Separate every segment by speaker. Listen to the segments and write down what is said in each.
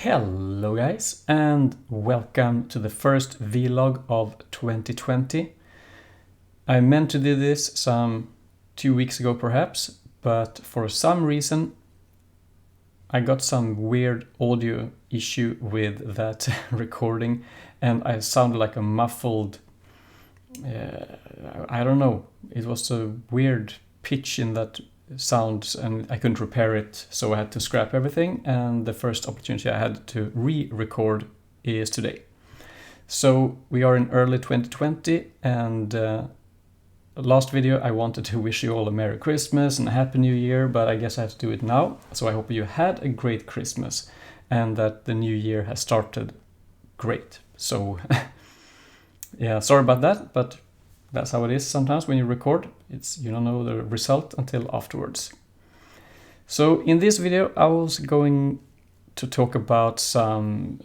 Speaker 1: Hello guys, and welcome to the first vlog of 2020. I meant to do this some 2 weeks ago perhaps, but for some reason I got some weird audio issue with that recording and I sounded like a muffled, I don't know, it was a weird pitch in that sound and I couldn't repair it, so I had to scrap everything, and the first opportunity I had to re-record is today. So we are in early 2020, and last video I wanted to wish you all a Merry Christmas and a Happy New Year, but I guess I have to do it now. So I hope you had a great Christmas and that the new year has started great. So yeah, sorry about that, but that's how it is sometimes when you record. You don't know the result until afterwards. So in this video I was going to talk about some,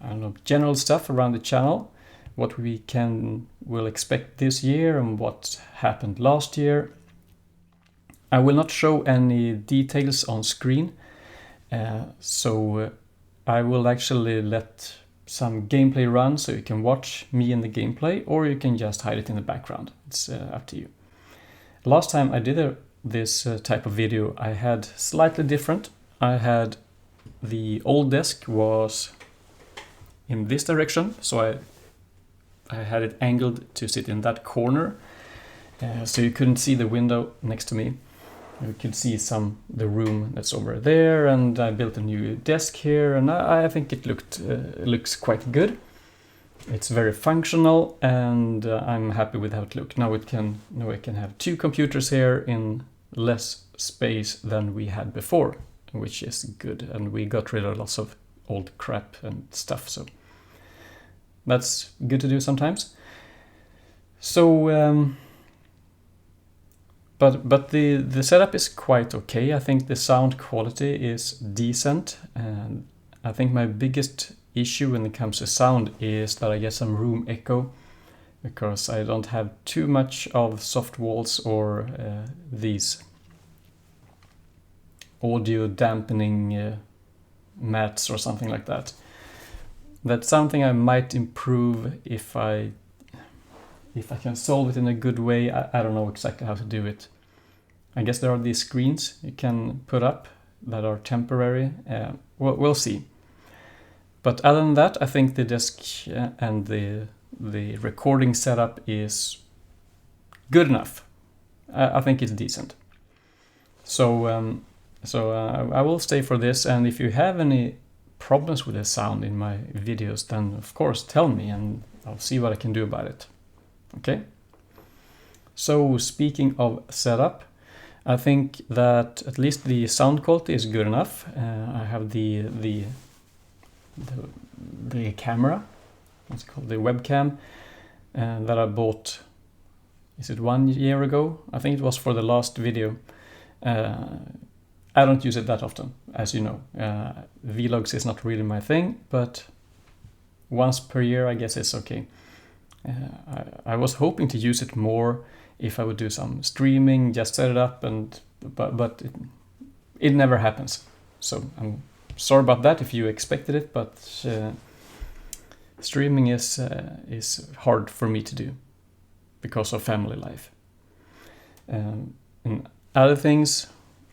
Speaker 1: I don't know, general stuff around the channel, what will expect this year and what happened last year. I will not show any details on screen, so I will actually let some gameplay run so you can watch me in the gameplay, or you can just hide it in the background. It's up to you. Last time I did this type of video I had slightly different. I had the old desk was in this direction, so I had it angled to sit in that corner, so you couldn't see the window next to me. You could see the room that's over there, and I built a new desk here, and I think it looks quite good. It's very functional, and I'm happy with how it looks. Now I can have two computers here in less space than we had before, which is good, and we got rid of lots of old crap and stuff, so that's good to do sometimes. So But the setup is quite okay. I think the sound quality is decent, and I think my biggest issue when it comes to sound is that I get some room echo, because I don't have too much of soft walls or these audio dampening mats or something like that. That's something I might improve if I can solve it in a good way. I don't know exactly how to do it. I guess there are these screens you can put up that are temporary. We'll see. But other than that, I think the desk and the recording setup is good enough. I think it's decent. So I will stay for this, and if you have any problems with the sound in my videos, then of course tell me and I'll see what I can do about it. Okay? So speaking of setup, I think that at least the sound quality is good enough. I have the camera, what's it called, the webcam, that I bought, is it 1 year ago? I think it was for the last video. I don't use it that often, as you know. Vlogs is not really my thing, but once per year I guess it's okay. I was hoping to use it more if I would do some streaming, just set it up, but it never happens. So I'm sorry about that if you expected it, but streaming is hard for me to do because of family life. And other things,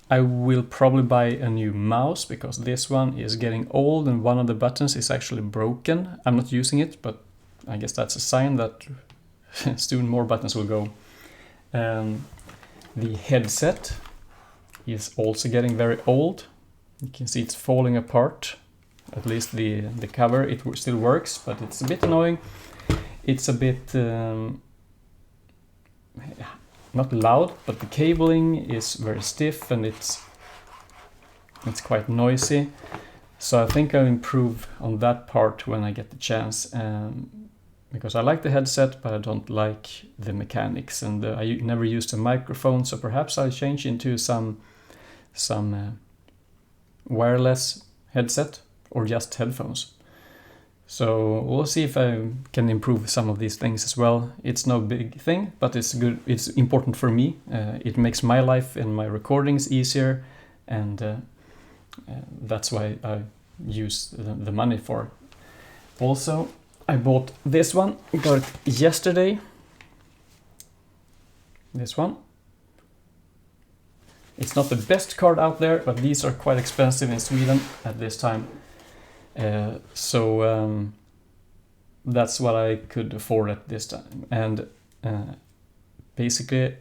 Speaker 1: I will probably buy a new mouse because this one is getting old and one of the buttons is actually broken. I'm not using it, but I guess that's a sign that soon more buttons will go. The headset is also getting very old. You can see it's falling apart. At least the cover, it still works, but it's a bit annoying. It's a bit not loud, but the cabling is very stiff and it's quite noisy. So I think I'll improve on that part when I get the chance. Because I like the headset, but I don't like the mechanics, and I never used a microphone, so perhaps I'll change into some wireless headset or just headphones. So we'll see if I can improve some of these things as well. It's no big thing, but it's good. It's important for me. It makes my life and my recordings easier, and that's why I use the money for. Also, I bought this one, got it yesterday. This one. It's not the best card out there, but these are quite expensive in Sweden at this time. So that's what I could afford at this time. And basically,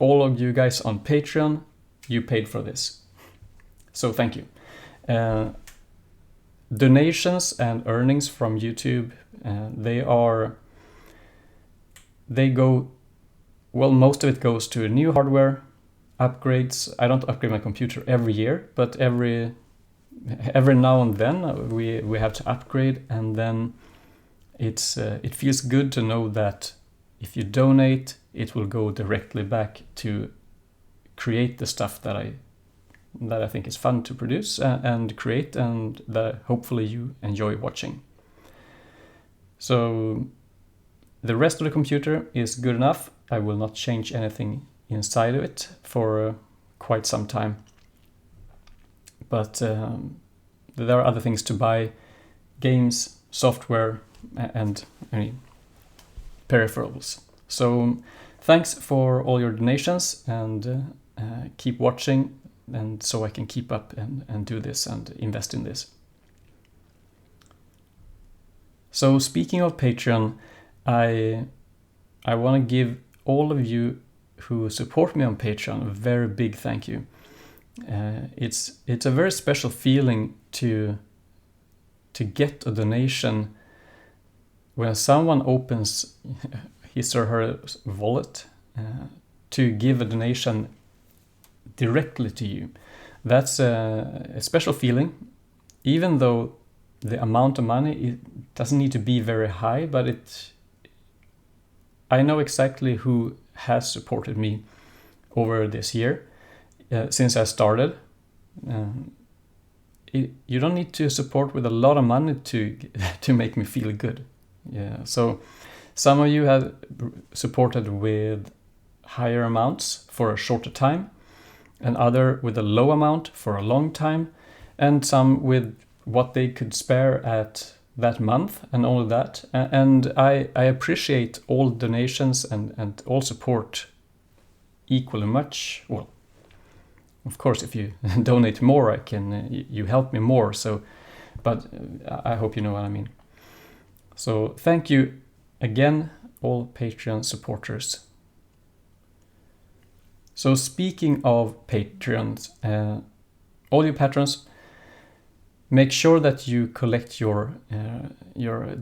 Speaker 1: all of you guys on Patreon, you paid for this. So thank you. Donations and earnings from YouTube, most of it goes to new hardware, upgrades. I don't upgrade my computer every year, but every now and then we have to upgrade, and then it feels good to know that if you donate, it will go directly back to create the stuff that I think is fun to produce and create, and that hopefully you enjoy watching. So the rest of the computer is good enough. I will not change anything inside of it for quite some time. But there are other things to buy: games, software, and peripherals. So thanks for all your donations, and keep watching, and so I can keep up and do this and invest in this. So speaking of Patreon, I want to give all of you who support me on Patreon a very big thank you. It's a very special feeling to get a donation when someone opens his or her wallet to give a donation directly to you. That's a special feeling, even though the amount of money, it doesn't need to be very high, but I know exactly who has supported me over this year since I started. You don't need to support with a lot of money to make me feel good. Yeah. So some of you have supported with higher amounts for a shorter time, and other with a low amount for a long time, and some with what they could spare at that month and all of that. And I appreciate all donations and all support equally much. Well, of course, if you donate more, you help me more. So, but I hope you know what I mean. So thank you again, all Patreon supporters. So speaking of Patreons, all you patrons, make sure that you collect your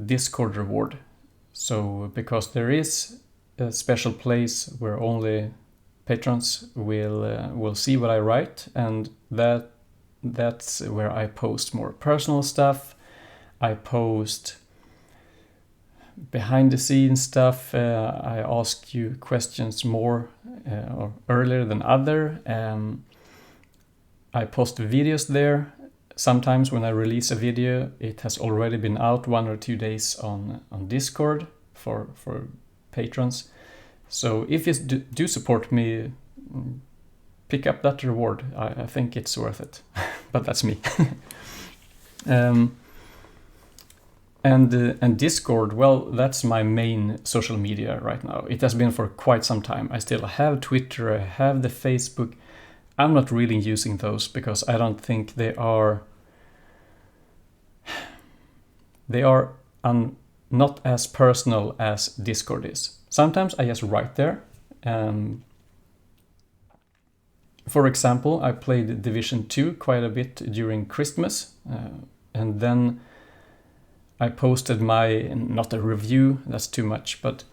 Speaker 1: Discord reward. So because there is a special place where only patrons will see what I write, and that's where I post more personal stuff. I post behind the scenes stuff. I ask you questions more or earlier than other. I post videos there. Sometimes when I release a video, it has already been out 1 or 2 days on Discord for patrons. So if you do support me, pick up that reward. I think it's worth it, but that's me. And Discord, well, that's my main social media right now. It has been for quite some time. I still have Twitter, I have the Facebook. I'm not really using those because I don't think they are not as personal as Discord is. Sometimes I just write there. For example, I played Division 2 quite a bit during Christmas, and then I posted not a review, that's too much, but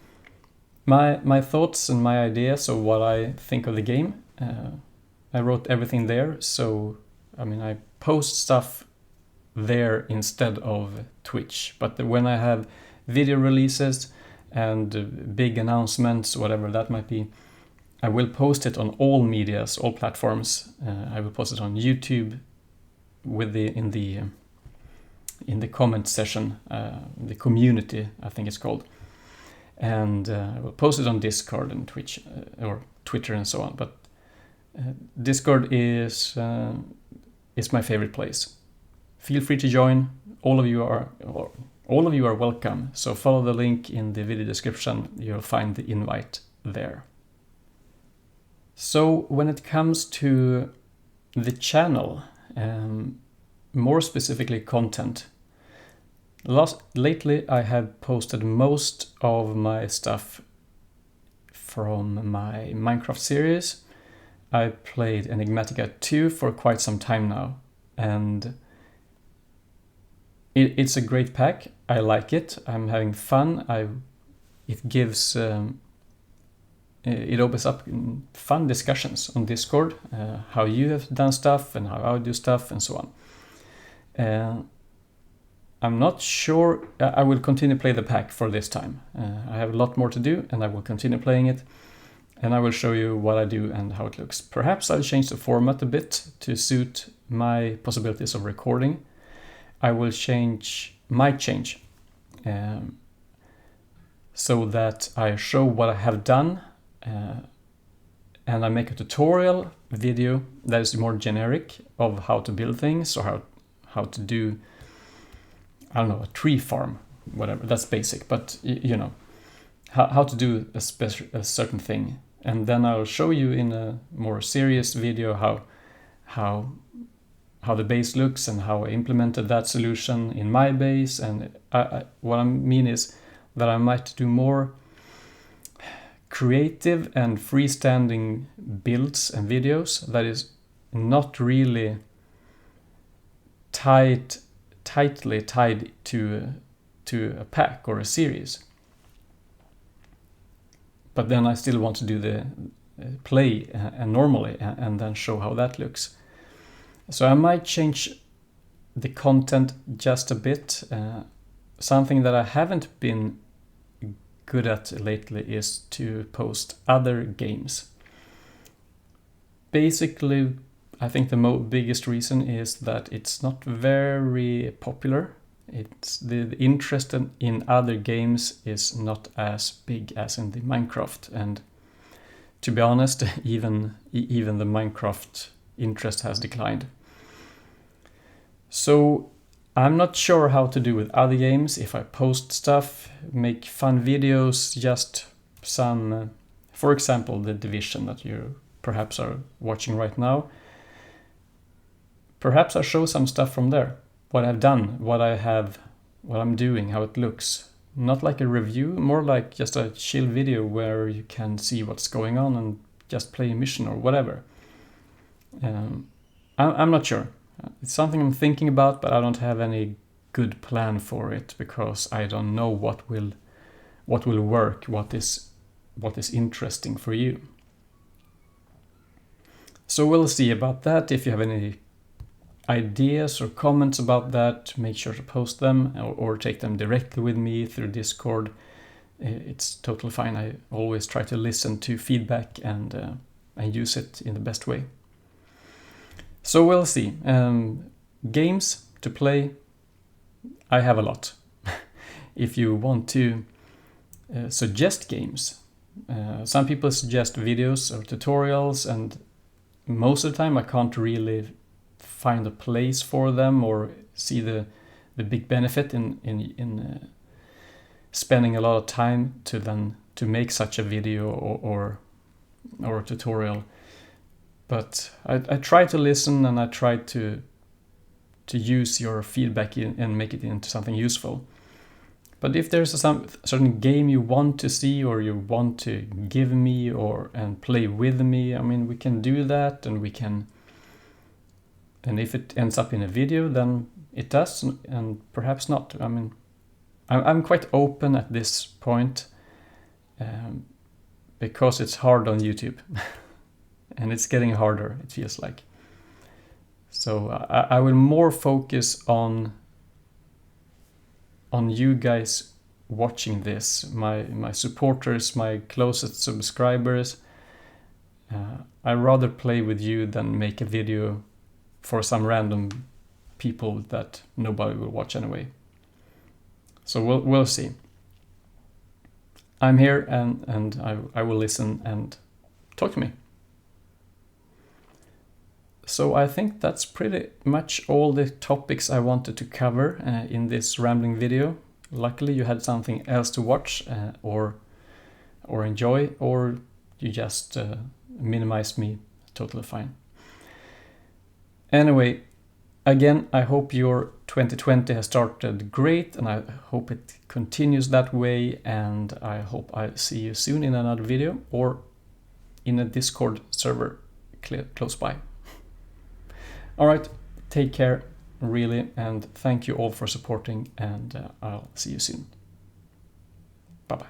Speaker 1: my thoughts and my ideas of what I think of the game. I wrote everything there, so I post stuff there instead of Twitch. But when I have video releases and big announcements, whatever that might be, I will post it on all medias, all platforms. I will post it on YouTube in the comment session, the community, I think it's called, and I will post it on Discord and Twitch or Twitter and so on. But Discord is my favorite place. feel free to join. All of you are welcome. So follow the link in the video description. You'll find the invite there. So when it comes to the channel, more specifically content, lately I have posted most of my stuff from my Minecraft series. I played Enigmatica 2 for quite some time now, and it's a great pack. I like it. I'm having fun. It gives it opens up fun discussions on Discord, how you have done stuff and how I do stuff and so on. I'm not sure. I will continue to play the pack for this time. I have a lot more to do, and I will continue playing it. And I will show you what I do and how it looks. Perhaps I'll change the format a bit to suit my possibilities of recording. I will might change, so that I show what I have done, and I make a tutorial video that is more generic of how to build things, or how to do, I don't know, a tree farm, whatever. That's basic, but you know, how to do a certain thing. And then I'll show you in a more serious video how the base looks and how I implemented that solution in my base. And what I mean is that I might do more creative and freestanding builds and videos that is not really tightly tied to a pack or a series. But then I still want to do the play normally and then show how that looks. So I might change the content just a bit. Something that I haven't been good at lately is to post other games. Basically, I think the biggest reason is that it's not very popular. It's the interest in other games is not as big as in the Minecraft, and to be honest, even the Minecraft interest has declined. So I'm not sure how to do with other games. If I post stuff, make fun videos, just some, for example, The Division that you perhaps are watching right now. Perhaps I show some stuff from there. What I've done, what I'm doing, how it looks. Not like a review, more like just a chill video where you can see what's going on and just play a mission or whatever. I'm not sure. It's something I'm thinking about, but I don't have any good plan for it because I don't know what will work, what is interesting for you. So we'll see about that. If you have any ideas or comments about that, make sure to post them or take them directly with me through Discord. It's totally fine. I always try to listen to feedback and use it in the best way. So we'll see. Games to play, I have a lot. If you want to suggest games, some people suggest videos or tutorials, and most of the time I can't really find a place for them or see the big benefit in spending a lot of time to make such a video or a tutorial. But I try to listen, and I try to use your feedback and make it into something useful. But if there's a certain game you want to see or you want to give me and play with me, I mean, we can do that, and if it ends up in a video, then it does, and perhaps not. I mean, I'm quite open at this point because it's hard on YouTube. And it's getting harder, it feels like. So I will more focus on you guys watching this, my supporters, my closest subscribers. I'd rather play with you than make a video for some random people that nobody will watch anyway. So we'll see. I'm here and I will listen and talk to me. So I think that's pretty much all the topics I wanted to cover in this rambling video. Luckily you had something else to watch or enjoy, or you just minimized me. Totally fine. Anyway, again, I hope your 2020 has started great, and I hope it continues that way, and I hope I'll see you soon in another video or in a Discord server close by. Alright, take care, really, and thank you all for supporting, and I'll see you soon. Bye bye.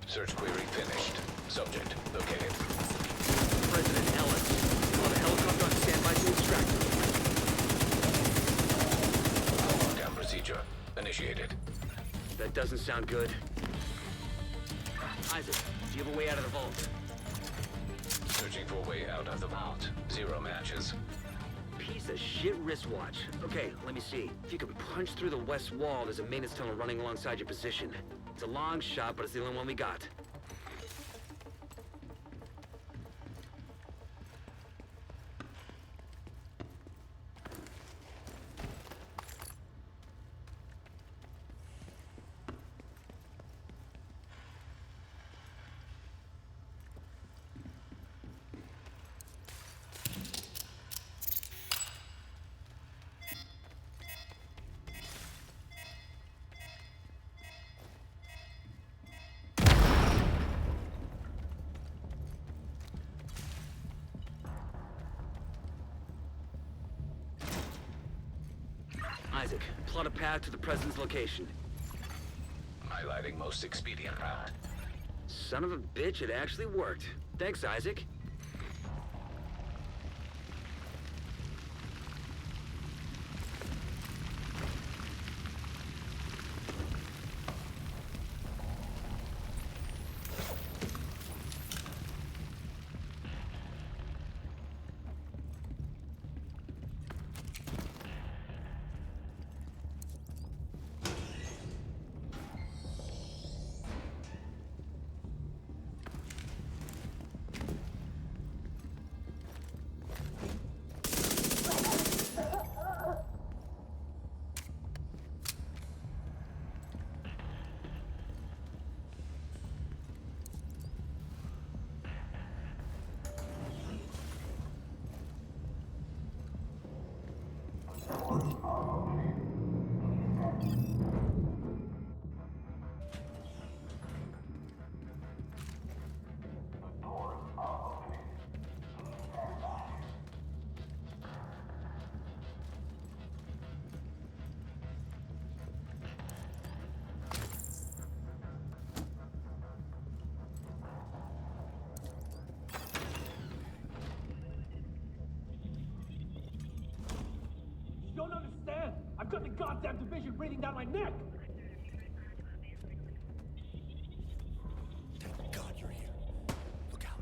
Speaker 2: Search query finished. Subject located.
Speaker 3: President Ellis. On a helicopter on standby to extract him.
Speaker 2: Lockdown procedure initiated.
Speaker 3: That doesn't sound good. Isaac, do you have a way out of the vault?
Speaker 2: Searching for a way out of the vault. 0 matches.
Speaker 3: Piece of shit wristwatch. Okay, let me see. If you can punch through the west wall, there's a maintenance tunnel running alongside your position. It's a long shot, but it's the only one we got. Isaac, plot a path to the President's location.
Speaker 2: Highlighting most expedient route.
Speaker 3: Son of a bitch, it actually worked. Thanks, Isaac.
Speaker 4: Don't understand! I've got the goddamn division breathing down my neck!
Speaker 5: Thank God you're here. Look out.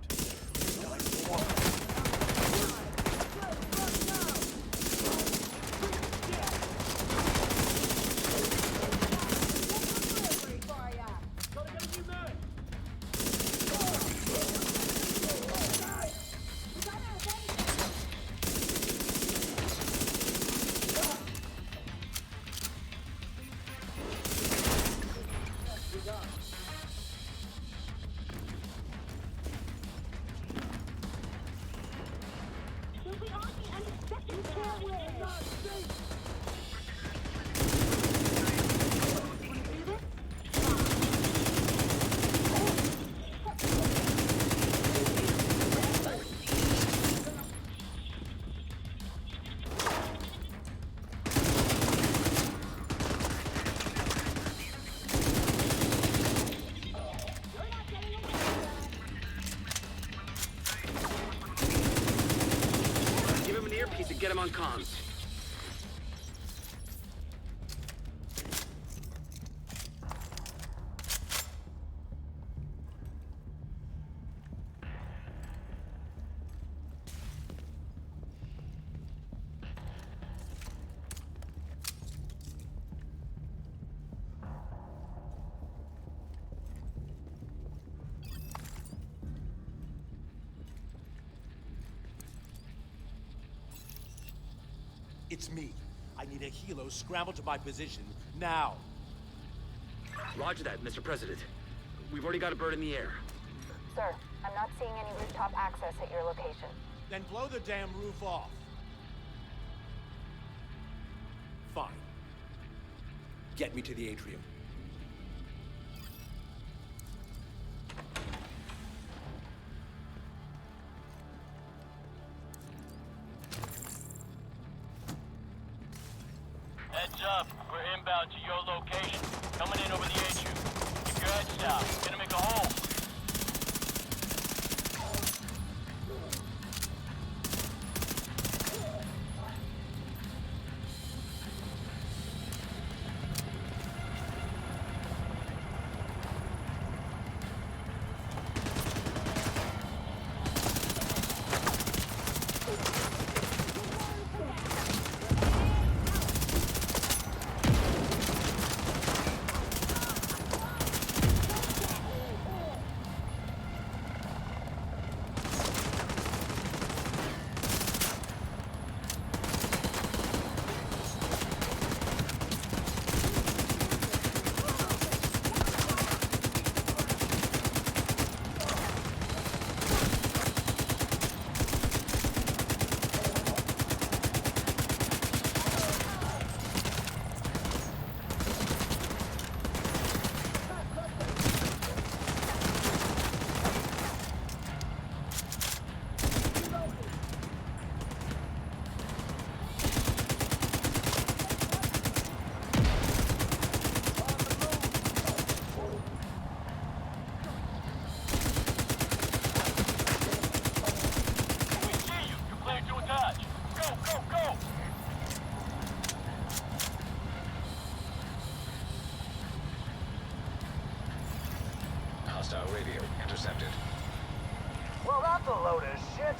Speaker 3: Give him an earpiece and get him on comms.
Speaker 5: It's me. I need a helo scrambled to my position now.
Speaker 3: Roger that, Mr. President. We've already got a bird in the air.
Speaker 6: Sir, I'm not seeing any rooftop access at your location.
Speaker 5: Then blow the damn roof off. Fine. Get me to the atrium.
Speaker 7: Heads up, we're inbound to your location. Coming in over the atrium. Keep your heads down. Gonna make a hole.
Speaker 2: Hostile radio intercepted.
Speaker 8: Well, that's a load of shit.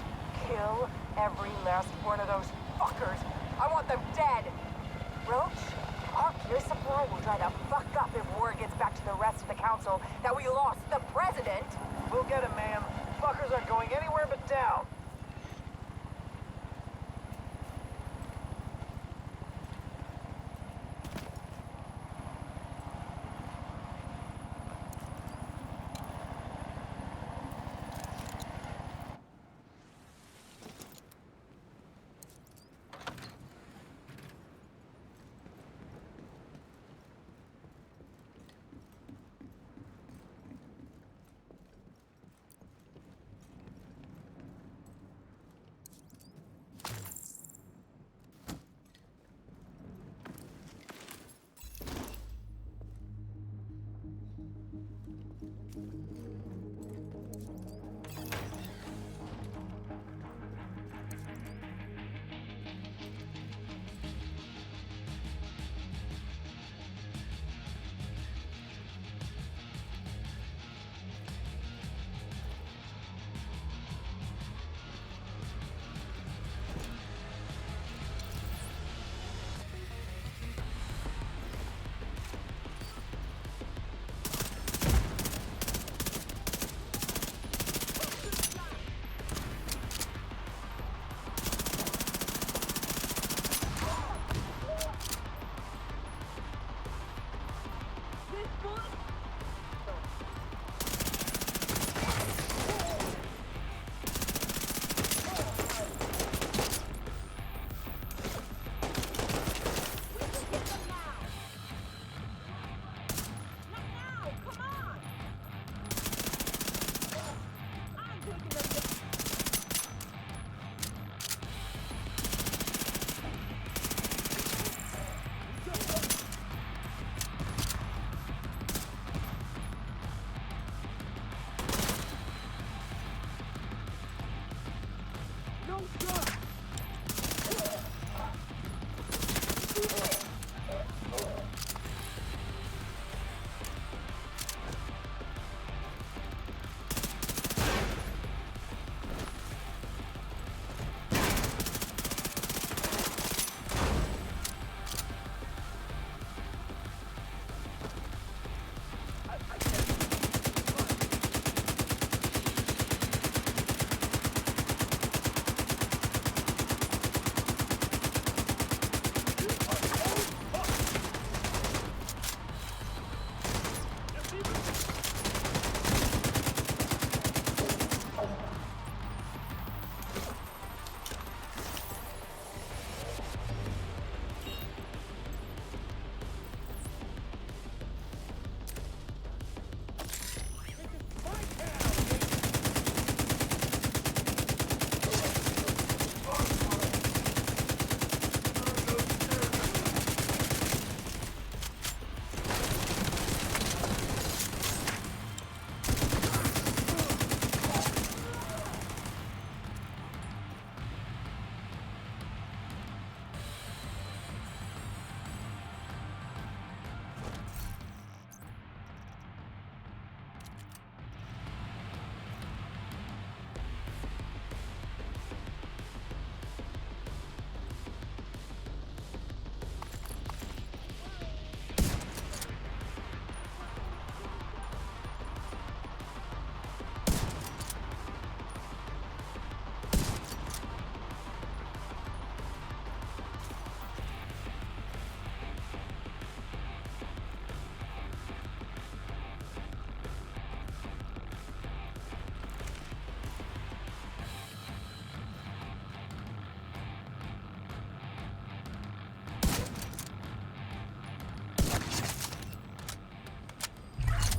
Speaker 8: Kill every last one of those fuckers. I want them dead. Roach, our gear supply will dry the fuck up if word gets back to the rest of the council that we lost the president. We'll get him, ma'am. Fuckers aren't going anywhere but down.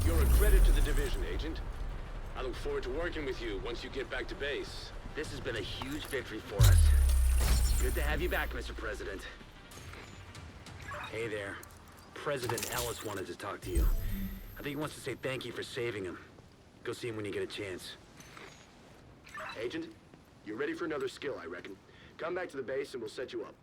Speaker 3: You're a credit to the division, Agent. I look forward to working with you once you get back to base. This has been a huge victory for us. Good to have you back, Mr. President. Hey there. President Ellis wanted to talk to you. I think he wants to say thank you for saving him. Go see him when you get a chance.
Speaker 9: Agent, you're ready for another skill, I reckon. Come back to the base and we'll set you up.